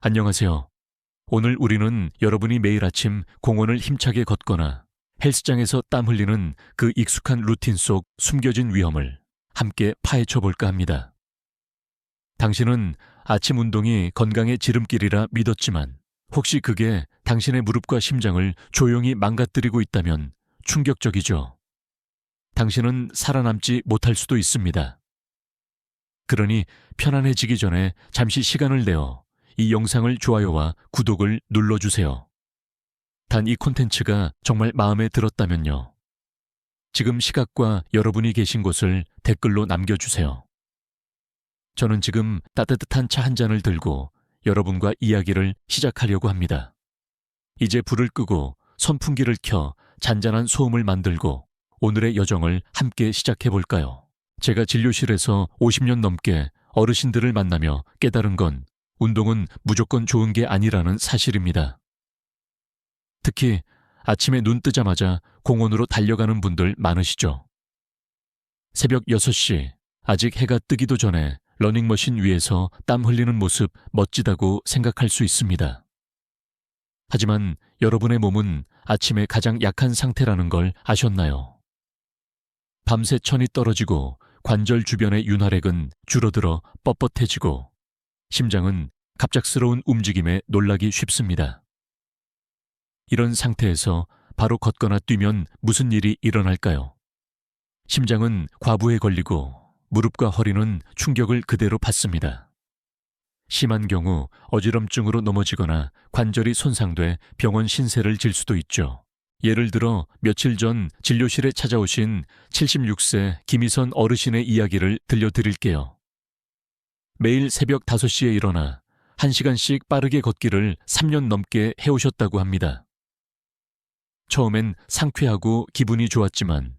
안녕하세요. 오늘 우리는 여러분이 매일 아침 공원을 힘차게 걷거나 헬스장에서 땀 흘리는 그 익숙한 루틴 속 숨겨진 위험을 함께 파헤쳐 볼까 합니다. 당신은 아침 운동이 건강의 지름길이라 믿었지만 혹시 그게 당신의 무릎과 심장을 조용히 망가뜨리고 있다면 충격적이죠. 당신은 살아남지 못할 수도 있습니다. 그러니 편안해지기 전에 잠시 시간을 내어 이 영상을 좋아요와 구독을 눌러주세요. 단 이 콘텐츠가 정말 마음에 들었다면요. 지금 시각과 여러분이 계신 곳을 댓글로 남겨주세요. 저는 지금 따뜻한 차 한 잔을 들고 여러분과 이야기를 시작하려고 합니다. 이제 불을 끄고 선풍기를 켜 잔잔한 소음을 만들고 오늘의 여정을 함께 시작해 볼까요? 제가 진료실에서 50년 넘게 어르신들을 만나며 깨달은 건 운동은 무조건 좋은 게 아니라는 사실입니다. 특히 아침에 눈 뜨자마자 공원으로 달려가는 분들 많으시죠? 새벽 6시, 아직 해가 뜨기도 전에 러닝머신 위에서 땀 흘리는 모습 멋지다고 생각할 수 있습니다. 하지만 여러분의 몸은 아침에 가장 약한 상태라는 걸 아셨나요? 밤새 천이 떨어지고 관절 주변의 윤활액은 줄어들어 뻣뻣해지고 심장은 갑작스러운 움직임에 놀라기 쉽습니다. 이런 상태에서 바로 걷거나 뛰면 무슨 일이 일어날까요? 심장은 과부에 걸리고 무릎과 허리는 충격을 그대로 받습니다. 심한 경우 어지럼증으로 넘어지거나 관절이 손상돼 병원 신세를 질 수도 있죠. 예를 들어 며칠 전 진료실에 찾아오신 76세 김희선 어르신의 이야기를 들려드릴게요. 매일 새벽 5시에 일어나 1시간씩 빠르게 걷기를 3년 넘게 해오셨다고 합니다. 처음엔 상쾌하고 기분이 좋았지만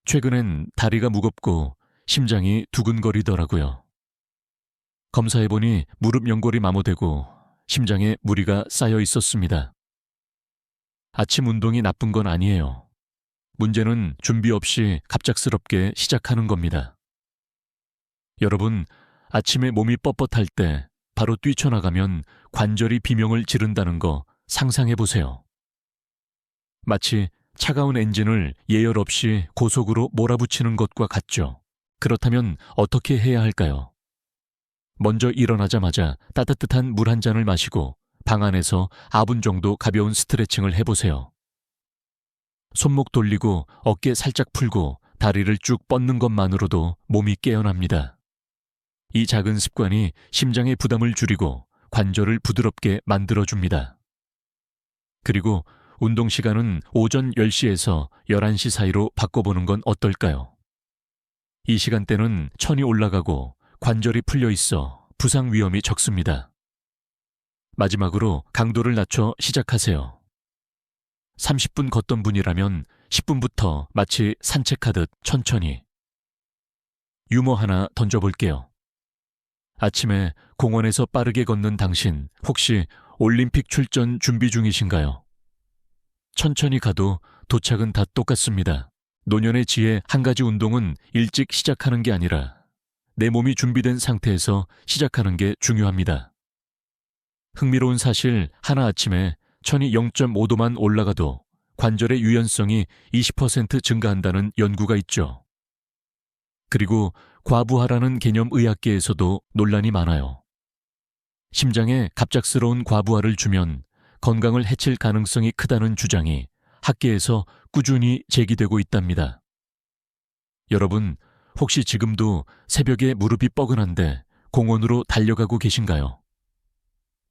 최근엔 다리가 무겁고 심장이 두근거리더라고요. 검사해보니 무릎 연골이 마모되고 심장에 무리가 쌓여 있었습니다. 아침 운동이 나쁜 건 아니에요. 문제는 준비 없이 갑작스럽게 시작하는 겁니다. 여러분, 아침에 몸이 뻣뻣할 때 바로 뛰쳐나가면 관절이 비명을 지른다는 거 상상해보세요. 마치 차가운 엔진을 예열 없이 고속으로 몰아붙이는 것과 같죠. 그렇다면 어떻게 해야 할까요? 먼저 일어나자마자 따뜻한 물 한 잔을 마시고 방 안에서 4분 정도 가벼운 스트레칭을 해보세요. 손목 돌리고 어깨 살짝 풀고 다리를 쭉 뻗는 것만으로도 몸이 깨어납니다. 이 작은 습관이 심장의 부담을 줄이고 관절을 부드럽게 만들어줍니다. 그리고 운동 시간은 오전 10시에서 11시 사이로 바꿔보는 건 어떨까요? 이 시간대는 천이 올라가고 관절이 풀려 있어 부상 위험이 적습니다. 마지막으로 강도를 낮춰 시작하세요. 30분 걷던 분이라면 10분부터 마치 산책하듯 천천히. 유머 하나 던져볼게요. 아침에 공원에서 빠르게 걷는 당신, 혹시 올림픽 출전 준비 중이신가요? 천천히 가도 도착은 다 똑같습니다. 노년의 지혜 한 가지 운동은 일찍 시작하는 게 아니라 내 몸이 준비된 상태에서 시작하는 게 중요합니다. 흥미로운 사실, 하나아침에 천이 0.5도만 올라가도 관절의 유연성이 20% 증가한다는 연구가 있죠. 그리고 과부하라는 개념 의학계에서도 논란이 많아요. 심장에 갑작스러운 과부하를 주면 건강을 해칠 가능성이 크다는 주장이 학계에서 꾸준히 제기되고 있답니다. 여러분, 혹시 지금도 새벽에 무릎이 뻐근한데 공원으로 달려가고 계신가요?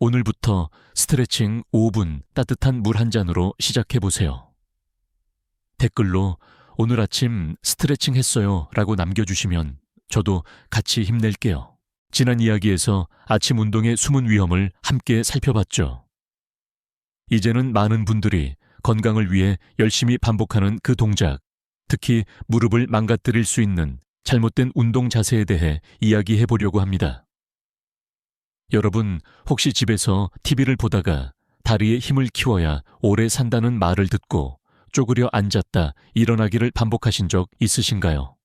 오늘부터 스트레칭 5분 따뜻한 물 한 잔으로 시작해보세요. 댓글로 오늘 아침 스트레칭 했어요 라고 남겨주시면 저도 같이 힘낼게요. 지난 이야기에서 아침 운동의 숨은 위험을 함께 살펴봤죠. 이제는 많은 분들이 건강을 위해 열심히 반복하는 그 동작, 특히 무릎을 망가뜨릴 수 있는 잘못된 운동 자세에 대해 이야기해 보려고 합니다. 여러분, 혹시 집에서 TV를 보다가 다리에 힘을 키워야 오래 산다는 말을 듣고 쪼그려 앉았다 일어나기를 반복하신 적 있으신가요?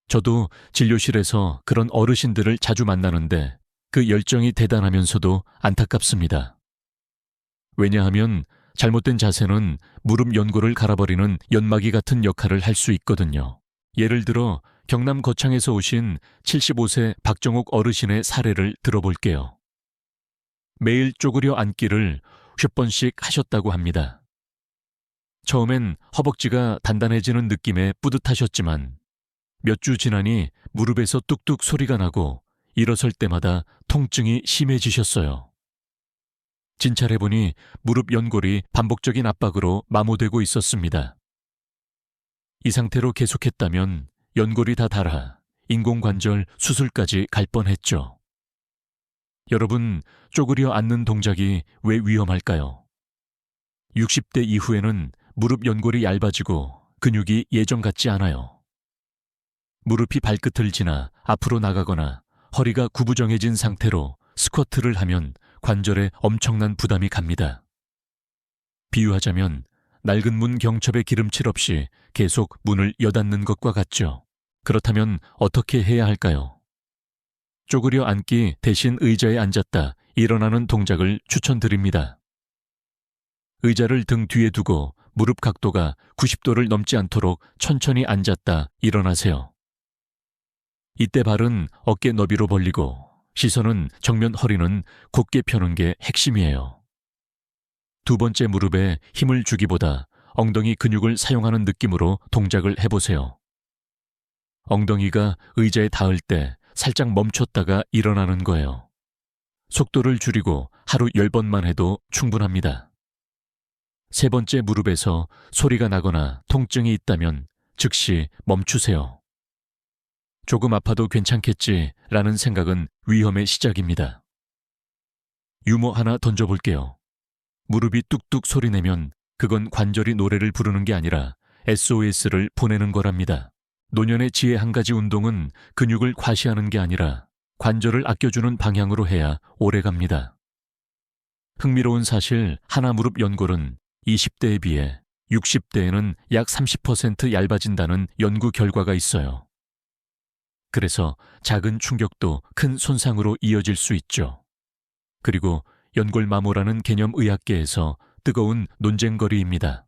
저도 진료실에서 그런 어르신들을 자주 만나는데 그 열정이 대단하면서도 안타깝습니다. 왜냐하면 잘못된 자세는 무릎 연골을 갈아버리는 연마기 같은 역할을 할 수 있거든요. 예를 들어 경남 거창에서 오신 75세 박정옥 어르신의 사례를 들어볼게요. 매일 쪼그려 앉기를 50번씩 하셨다고 합니다. 처음엔 허벅지가 단단해지는 느낌에 뿌듯하셨지만 몇 주 지나니 무릎에서 뚝뚝 소리가 나고 일어설 때마다 통증이 심해지셨어요. 진찰해보니 무릎 연골이 반복적인 압박으로 마모되고 있었습니다. 이 상태로 계속했다면 연골이 다 닳아 인공관절 수술까지 갈 뻔했죠. 여러분, 쪼그려 앉는 동작이 왜 위험할까요? 60대 이후에는 무릎 연골이 얇아지고 근육이 예전 같지 않아요. 무릎이 발끝을 지나 앞으로 나가거나 허리가 구부정해진 상태로 스쿼트를 하면 관절에 엄청난 부담이 갑니다. 비유하자면 낡은 문 경첩에 기름칠 없이 계속 문을 여닫는 것과 같죠. 그렇다면 어떻게 해야 할까요? 쪼그려 앉기 대신 의자에 앉았다 일어나는 동작을 추천드립니다. 의자를 등 뒤에 두고 무릎 각도가 90도를 넘지 않도록 천천히 앉았다 일어나세요. 이때 발은 어깨 너비로 벌리고 시선은 정면, 허리는 곧게 펴는 게 핵심이에요. 두 번째 무릎에 힘을 주기보다 엉덩이 근육을 사용하는 느낌으로 동작을 해보세요. 엉덩이가 의자에 닿을 때 살짝 멈췄다가 일어나는 거예요. 속도를 줄이고 하루 10번만 해도 충분합니다. 세 번째 무릎에서 소리가 나거나 통증이 있다면 즉시 멈추세요. 조금 아파도 괜찮겠지라는 생각은 위험의 시작입니다. 유머 하나 던져볼게요. 무릎이 뚝뚝 소리내면 그건 관절이 노래를 부르는 게 아니라 SOS를 보내는 거랍니다. 노년의 지혜 한 가지 운동은 근육을 과시하는 게 아니라 관절을 아껴주는 방향으로 해야 오래갑니다. 흥미로운 사실, 하나 무릎 연골은 20대에 비해 60대에는 약 30% 얇아진다는 연구 결과가 있어요. 그래서 작은 충격도 큰 손상으로 이어질 수 있죠. 그리고 연골마모라는 개념 의학계에서 뜨거운 논쟁거리입니다.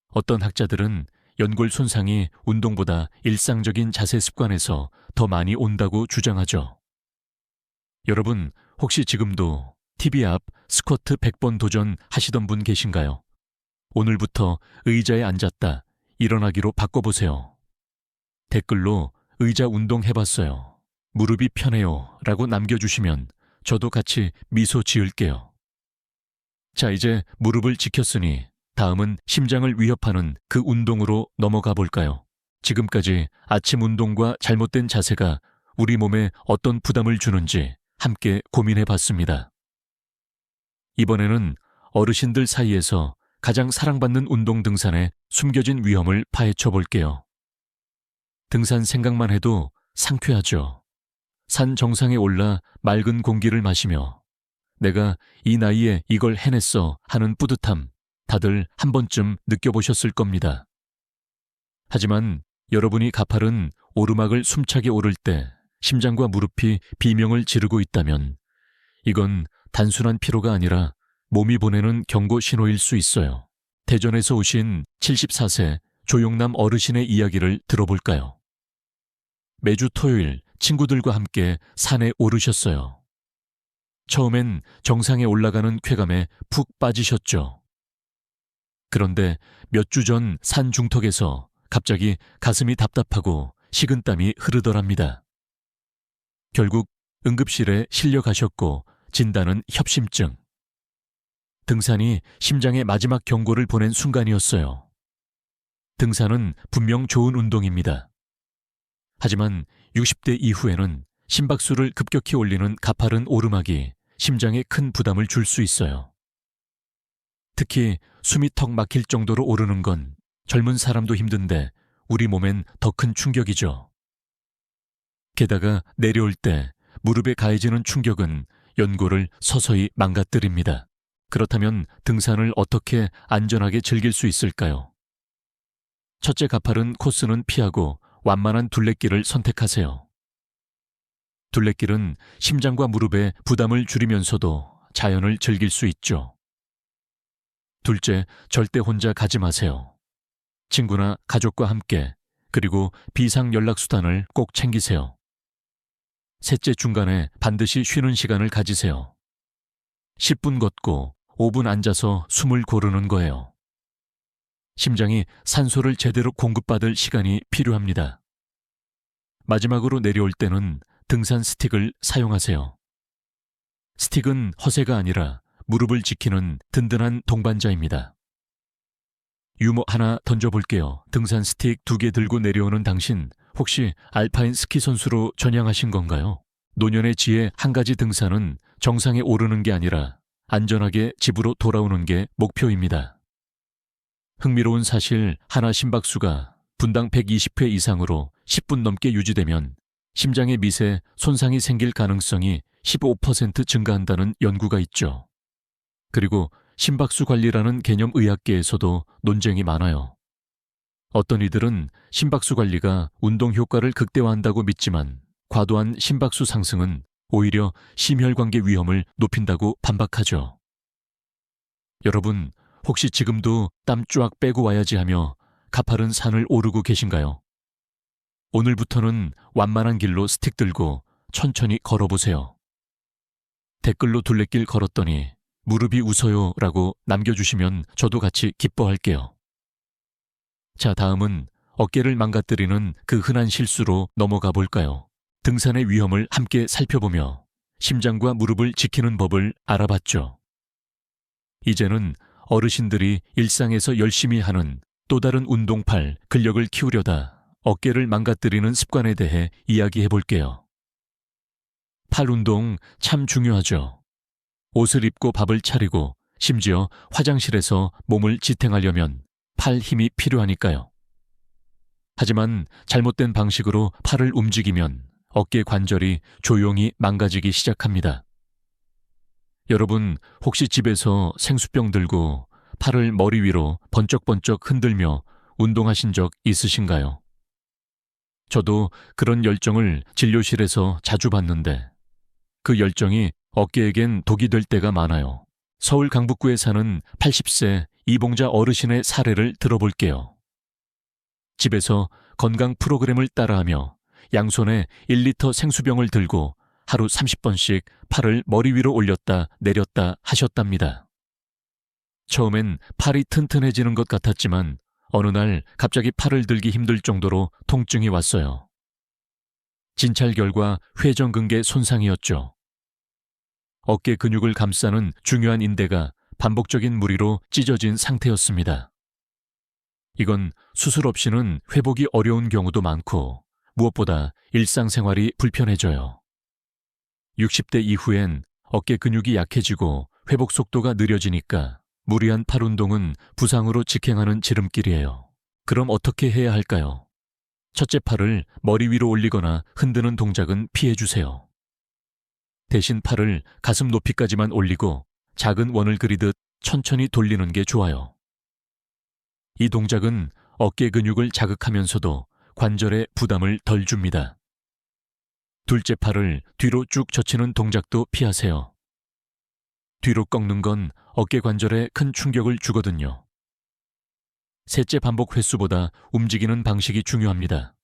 어떤 학자들은 연골 손상이 운동보다 일상적인 자세 습관에서 더 많이 온다고 주장하죠. 여러분, 혹시 지금도 TV 앞 스쿼트 100번 도전 하시던 분 계신가요? 오늘부터 의자에 앉았다 일어나기로 바꿔보세요. 댓글로 의자 운동 해봤어요. 무릎이 편해요 라고 남겨주시면 저도 같이 미소 지을게요. 자, 이제 무릎을 지켰으니 다음은 심장을 위협하는 그 운동으로 넘어가 볼까요? 지금까지 아침 운동과 잘못된 자세가 우리 몸에 어떤 부담을 주는지 함께 고민해 봤습니다. 이번에는 어르신들 사이에서 가장 사랑받는 운동 등산의 숨겨진 위험을 파헤쳐 볼게요. 등산 생각만 해도 상쾌하죠. 산 정상에 올라 맑은 공기를 마시며 내가 이 나이에 이걸 해냈어 하는 뿌듯함 다들 한 번쯤 느껴보셨을 겁니다. 하지만 여러분이 가파른 오르막을 숨차게 오를 때 심장과 무릎이 비명을 지르고 있다면 이건 단순한 피로가 아니라 몸이 보내는 경고 신호일 수 있어요. 대전에서 오신 74세 조용남 어르신의 이야기를 들어볼까요? 매주 토요일 친구들과 함께 산에 오르셨어요. 처음엔 정상에 올라가는 쾌감에 푹 빠지셨죠. 그런데 몇 주 전 산 중턱에서 갑자기 가슴이 답답하고 식은땀이 흐르더랍니다. 결국 응급실에 실려가셨고 진단은 협심증. 등산이 심장에 마지막 경고를 보낸 순간이었어요. 등산은 분명 좋은 운동입니다. 하지만 60대 이후에는 심박수를 급격히 올리는 가파른 오르막이 심장에 큰 부담을 줄 수 있어요. 특히 숨이 턱 막힐 정도로 오르는 건 젊은 사람도 힘든데 우리 몸엔 더 큰 충격이죠. 게다가 내려올 때 무릎에 가해지는 충격은 연골을 서서히 망가뜨립니다. 그렇다면 등산을 어떻게 안전하게 즐길 수 있을까요? 첫째, 가파른 코스는 피하고 완만한 둘레길을 선택하세요. 둘레길은 심장과 무릎에 부담을 줄이면서도 자연을 즐길 수 있죠. 둘째, 절대 혼자 가지 마세요. 친구나 가족과 함께, 그리고 비상 연락수단을 꼭 챙기세요. 셋째, 중간에 반드시 쉬는 시간을 가지세요. 10분 걷고 5분 앉아서 숨을 고르는 거예요. 심장이 산소를 제대로 공급받을 시간이 필요합니다. 마지막으로 내려올 때는 등산 스틱을 사용하세요. 스틱은 허세가 아니라 무릎을 지키는 든든한 동반자입니다. 유머 하나 던져볼게요. 등산 스틱 2개 들고 내려오는 당신, 혹시 알파인 스키 선수로 전향하신 건가요? 노년의 지혜 한 가지 등산은 정상에 오르는 게 아니라 안전하게 집으로 돌아오는 게 목표입니다. 흥미로운 사실, 하나 심박수가 분당 120회 이상으로 10분 넘게 유지되면 심장의 미세 손상이 생길 가능성이 15% 증가한다는 연구가 있죠. 그리고 심박수 관리라는 개념 의학계에서도 논쟁이 많아요. 어떤 이들은 심박수 관리가 운동 효과를 극대화한다고 믿지만 과도한 심박수 상승은 오히려 심혈관계 위험을 높인다고 반박하죠. 여러분, 혹시 지금도 땀 쫙 빼고 와야지 하며 가파른 산을 오르고 계신가요? 오늘부터는 완만한 길로 스틱 들고 천천히 걸어보세요. 댓글로 둘레길 걸었더니 무릎이 웃어요 라고 남겨주시면 저도 같이 기뻐할게요. 자, 다음은 어깨를 망가뜨리는 그 흔한 실수로 넘어가 볼까요? 등산의 위험을 함께 살펴보며 심장과 무릎을 지키는 법을 알아봤죠. 이제는 어르신들이 일상에서 열심히 하는 또 다른 운동팔, 근력을 키우려다 어깨를 망가뜨리는 습관에 대해 이야기해 볼게요. 팔 운동 참 중요하죠. 옷을 입고 밥을 차리고 심지어 화장실에서 몸을 지탱하려면 팔 힘이 필요하니까요. 하지만 잘못된 방식으로 팔을 움직이면 어깨 관절이 조용히 망가지기 시작합니다. 여러분, 혹시 집에서 생수병 들고 팔을 머리 위로 번쩍번쩍 흔들며 운동하신 적 있으신가요? 저도 그런 열정을 진료실에서 자주 봤는데 그 열정이 어깨에겐 독이 될 때가 많아요. 서울 강북구에 사는 80세 이봉자 어르신의 사례를 들어볼게요. 집에서 건강 프로그램을 따라하며 양손에 1리터 생수병을 들고 하루 30번씩 팔을 머리 위로 올렸다 내렸다 하셨답니다. 처음엔 팔이 튼튼해지는 것 같았지만 어느 날 갑자기 팔을 들기 힘들 정도로 통증이 왔어요. 진찰 결과 회전근개 손상이었죠. 어깨 근육을 감싸는 중요한 인대가 반복적인 무리로 찢어진 상태였습니다. 이건 수술 없이는 회복이 어려운 경우도 많고 무엇보다 일상생활이 불편해져요. 60대 이후엔 어깨 근육이 약해지고 회복 속도가 느려지니까 무리한 팔 운동은 부상으로 직행하는 지름길이에요. 그럼 어떻게 해야 할까요? 첫째, 팔을 머리 위로 올리거나 흔드는 동작은 피해주세요. 대신 팔을 가슴 높이까지만 올리고 작은 원을 그리듯 천천히 돌리는 게 좋아요. 이 동작은 어깨 근육을 자극하면서도 관절에 부담을 덜 줍니다. 둘째, 팔을 뒤로 쭉 젖히는 동작도 피하세요. 뒤로 꺾는 건 어깨 관절에 큰 충격을 주거든요. 셋째, 반복 횟수보다 움직이는 방식이 중요합니다.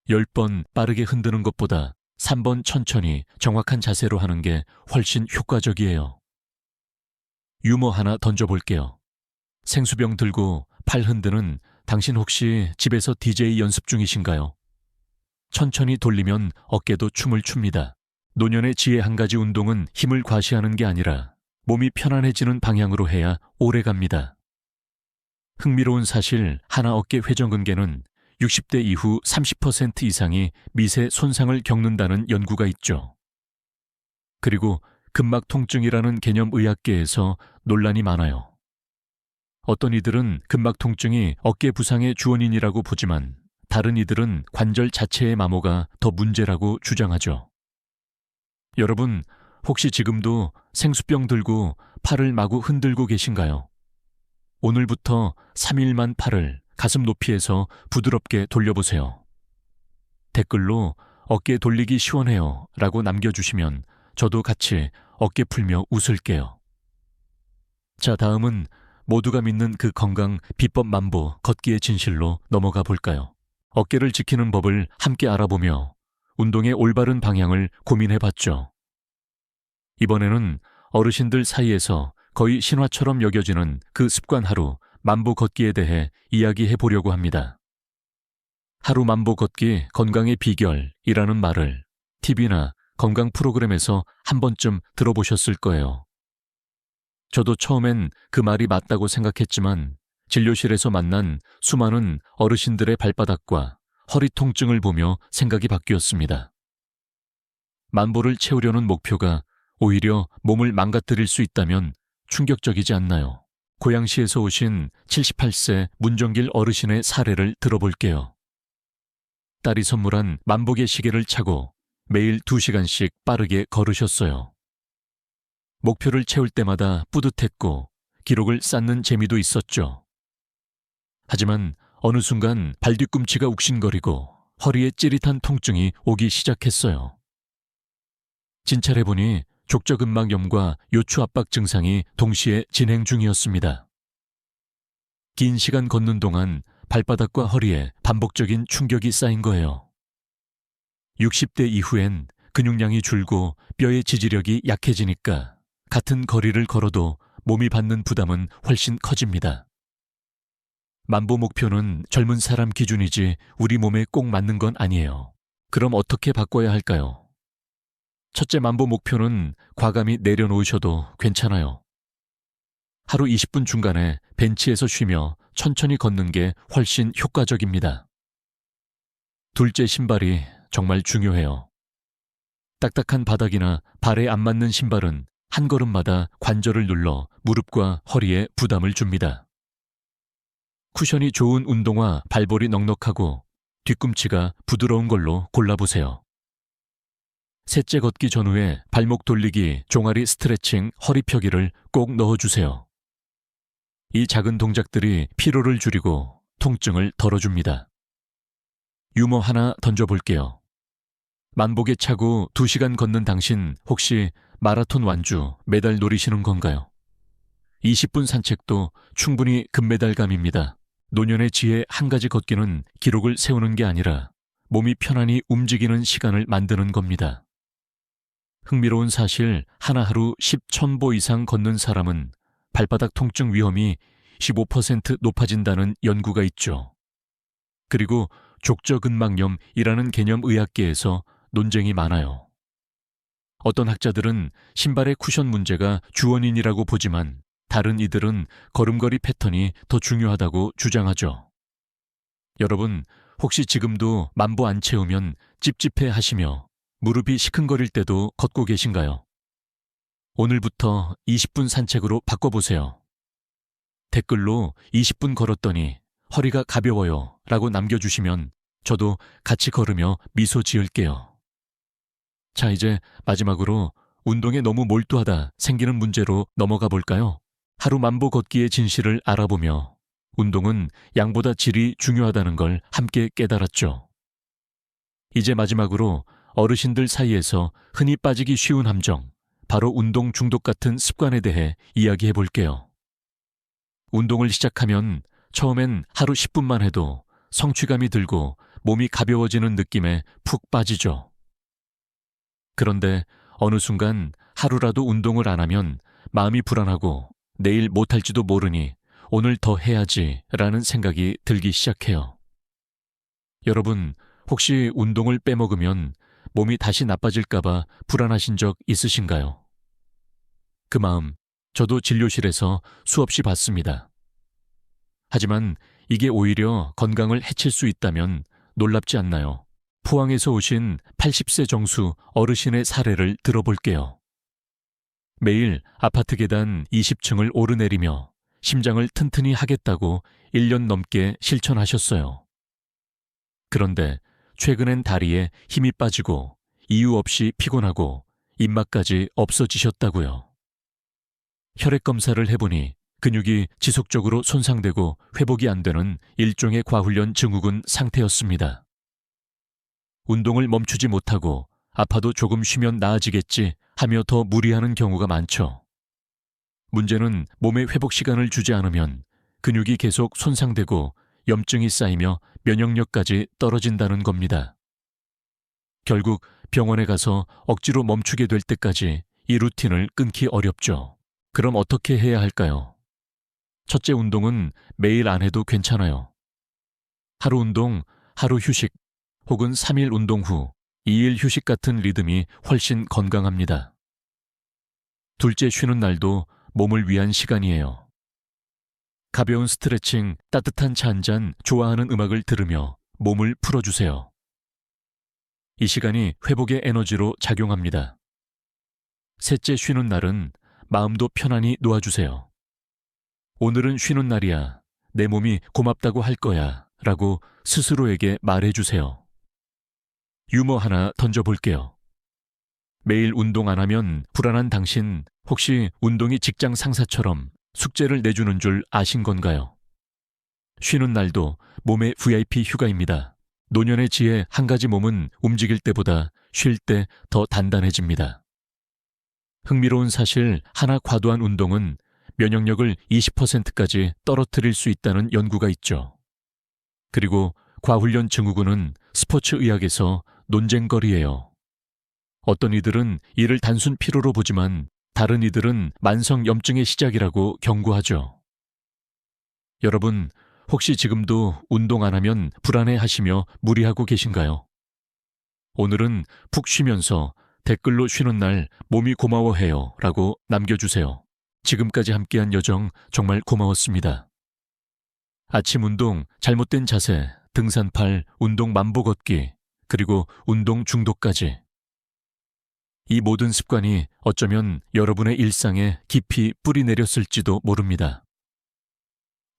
10번 빠르게 흔드는 것보다 3번 천천히 정확한 자세로 하는 게 훨씬 효과적이에요. 유머 하나 던져볼게요. 생수병 들고 팔 흔드는 당신 혹시 집에서 DJ 연습 중이신가요? 천천히 돌리면 어깨도 춤을 춥니다. 노년의 지혜 한 가지 운동은 힘을 과시하는 게 아니라 몸이 편안해지는 방향으로 해야 오래 갑니다. 흥미로운 사실, 하나 어깨 회전근개는 60대 이후 30% 이상이 미세 손상을 겪는다는 연구가 있죠. 그리고 근막 통증이라는 개념 의학계에서 논란이 많아요. 어떤 이들은 근막 통증이 어깨 부상의 주원인이라고 보지만 다른 이들은 관절 자체의 마모가 더 문제라고 주장하죠. 여러분, 혹시 지금도 생수병 들고 팔을 마구 흔들고 계신가요? 오늘부터 3일만 팔을 가슴 높이에서 부드럽게 돌려보세요. 댓글로 어깨 돌리기 시원해요 라고 남겨주시면 저도 같이 어깨 풀며 웃을게요. 자, 다음은 모두가 믿는 그 건강 비법 만보 걷기의 진실로 넘어가 볼까요? 어깨를 지키는 법을 함께 알아보며 운동의 올바른 방향을 고민해 봤죠. 이번에는 어르신들 사이에서 거의 신화처럼 여겨지는 그 습관 하루 만보 걷기에 대해 이야기해 보려고 합니다. 하루 만보 걷기 건강의 비결이라는 말을 TV나 건강 프로그램에서 한 번쯤 들어보셨을 거예요. 저도 처음엔 그 말이 맞다고 생각했지만 진료실에서 만난 수많은 어르신들의 발바닥과 허리 통증을 보며 생각이 바뀌었습니다. 만보를 채우려는 목표가 오히려 몸을 망가뜨릴 수 있다면 충격적이지 않나요? 고양시에서 오신 78세 문정길 어르신의 사례를 들어볼게요. 딸이 선물한 만보계 시계를 차고 매일 2시간씩 빠르게 걸으셨어요. 목표를 채울 때마다 뿌듯했고 기록을 쌓는 재미도 있었죠. 하지만 어느 순간 발 뒤꿈치가 욱신거리고 허리에 찌릿한 통증이 오기 시작했어요. 진찰해보니 족저근막염과 요추압박 증상이 동시에 진행 중이었습니다. 긴 시간 걷는 동안 발바닥과 허리에 반복적인 충격이 쌓인 거예요. 60대 이후엔 근육량이 줄고 뼈의 지지력이 약해지니까 같은 거리를 걸어도 몸이 받는 부담은 훨씬 커집니다. 만보 목표는 젊은 사람 기준이지 우리 몸에 꼭 맞는 건 아니에요. 그럼 어떻게 바꿔야 할까요? 첫째 만보 목표는 과감히 내려놓으셔도 괜찮아요. 하루 20분 중간에 벤치에서 쉬며 천천히 걷는 게 훨씬 효과적입니다. 둘째, 신발이 정말 중요해요. 딱딱한 바닥이나 발에 안 맞는 신발은 한 걸음마다 관절을 눌러 무릎과 허리에 부담을 줍니다. 쿠션이 좋은 운동화 발볼이 넉넉하고 뒤꿈치가 부드러운 걸로 골라보세요. 셋째, 걷기 전후에 발목 돌리기, 종아리 스트레칭, 허리 펴기를 꼭 넣어주세요. 이 작은 동작들이 피로를 줄이고 통증을 덜어줍니다. 유머 하나 던져볼게요. 만보계 차고 2시간 걷는 당신 혹시 마라톤 완주, 메달 노리시는 건가요? 20분 산책도 충분히 금메달감입니다. 노년의 지혜 한 가지 걷기는 기록을 세우는 게 아니라 몸이 편안히 움직이는 시간을 만드는 겁니다. 흥미로운 사실, 하루 10,000보 이상 걷는 사람은 발바닥 통증 위험이 15% 높아진다는 연구가 있죠. 그리고 족저근막염이라는 개념 의학계에서 논쟁이 많아요. 어떤 학자들은 신발의 쿠션 문제가 주원인이라고 보지만 다른 이들은 걸음걸이 패턴이 더 중요하다고 주장하죠. 여러분, 혹시 지금도 만보 안 채우면 찝찝해 하시며 무릎이 시큰거릴 때도 걷고 계신가요? 오늘부터 20분 산책으로 바꿔보세요. 댓글로 20분 걸었더니 허리가 가벼워요 라고 남겨주시면 저도 같이 걸으며 미소 지을게요. 자, 이제 마지막으로 운동에 너무 몰두하다 생기는 문제로 넘어가 볼까요? 하루 만보 걷기의 진실을 알아보며 운동은 양보다 질이 중요하다는 걸 함께 깨달았죠. 이제 마지막으로 어르신들 사이에서 흔히 빠지기 쉬운 함정, 바로 운동 중독 같은 습관에 대해 이야기해 볼게요. 운동을 시작하면 처음엔 하루 10분만 해도 성취감이 들고 몸이 가벼워지는 느낌에 푹 빠지죠. 그런데 어느 순간 하루라도 운동을 안 하면 마음이 불안하고 내일 못할지도 모르니 오늘 더 해야지 라는 생각이 들기 시작해요. 여러분, 혹시 운동을 빼먹으면 몸이 다시 나빠질까봐 불안하신 적 있으신가요? 그 마음, 저도 진료실에서 수없이 봤습니다. 하지만 이게 오히려 건강을 해칠 수 있다면 놀랍지 않나요? 포항에서 오신 80세 정수 어르신의 사례를 들어볼게요. 매일 아파트 계단 20층을 오르내리며 심장을 튼튼히 하겠다고 1년 넘게 실천하셨어요. 그런데 최근엔 다리에 힘이 빠지고 이유 없이 피곤하고 입맛까지 없어지셨다고요. 혈액 검사를 해보니 근육이 지속적으로 손상되고 회복이 안 되는 일종의 과훈련 증후군 상태였습니다. 운동을 멈추지 못하고 아파도 조금 쉬면 나아지겠지 하며 더 무리하는 경우가 많죠. 문제는 몸에 회복 시간을 주지 않으면 근육이 계속 손상되고 염증이 쌓이며 면역력까지 떨어진다는 겁니다. 결국 병원에 가서 억지로 멈추게 될 때까지 이 루틴을 끊기 어렵죠. 그럼 어떻게 해야 할까요? 첫째, 운동은 매일 안 해도 괜찮아요. 하루 운동, 하루 휴식, 혹은 3일 운동 후 2일 휴식 같은 리듬이 훨씬 건강합니다. 둘째, 쉬는 날도 몸을 위한 시간이에요. 가벼운 스트레칭, 따뜻한 차 한 잔, 좋아하는 음악을 들으며 몸을 풀어주세요. 이 시간이 회복의 에너지로 작용합니다. 셋째, 쉬는 날은 마음도 편안히 놓아주세요. 오늘은 쉬는 날이야. 내 몸이 고맙다고 할 거야. 라고 스스로에게 말해주세요. 유머 하나 던져볼게요. 매일 운동 안 하면 불안한 당신, 혹시 운동이 직장 상사처럼 숙제를 내주는 줄 아신 건가요? 쉬는 날도 몸의 VIP 휴가입니다. 노년의 지혜 한 가지, 몸은 움직일 때보다 쉴 때 더 단단해집니다. 흥미로운 사실, 하나 과도한 운동은 면역력을 20%까지 떨어뜨릴 수 있다는 연구가 있죠. 그리고 과훈련 증후군은 스포츠 의학에서 논쟁거리예요. 어떤 이들은 이를 단순 피로로 보지만 다른 이들은 만성 염증의 시작이라고 경고하죠. 여러분, 혹시 지금도 운동 안 하면 불안해하시며 무리하고 계신가요? 오늘은 푹 쉬면서 댓글로 쉬는 날 몸이 고마워해요 라고 남겨주세요. 지금까지 함께한 여정 정말 고마웠습니다. 아침 운동, 잘못된 자세, 등산팔, 운동 만보 걷기, 그리고 운동 중독까지. 이 모든 습관이 어쩌면 여러분의 일상에 깊이 뿌리 내렸을지도 모릅니다.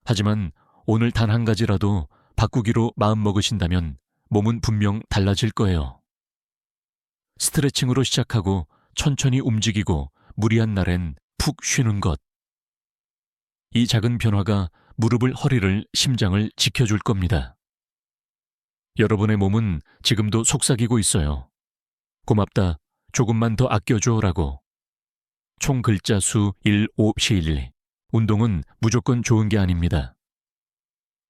하지만 오늘 단 한 가지라도 바꾸기로 마음먹으신다면 몸은 분명 달라질 거예요. 스트레칭으로 시작하고 천천히 움직이고 무리한 날엔 푹 쉬는 것. 이 작은 변화가 무릎을, 허리를, 심장을 지켜줄 겁니다. 여러분의 몸은 지금도 속삭이고 있어요. 고맙다, 조금만 더 아껴줘 라고. 총 글자 수 1512. 운동은 무조건 좋은 게 아닙니다.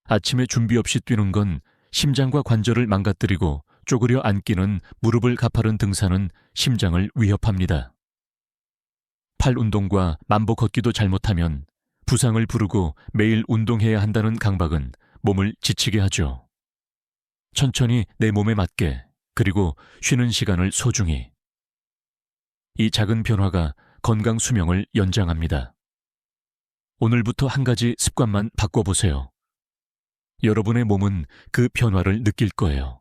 아침에 준비 없이 뛰는 건 심장과 관절을 망가뜨리고 쪼그려 앉기는 무릎을 가파른 등산은 심장을 위협합니다. 팔 운동과 만보 걷기도 잘못하면 부상을 부르고 매일 운동해야 한다는 강박은 몸을 지치게 하죠. 천천히 내 몸에 맞게, 그리고 쉬는 시간을 소중히. 이 작은 변화가 건강 수명을 연장합니다. 오늘부터 한 가지 습관만 바꿔보세요. 여러분의 몸은 그 변화를 느낄 거예요.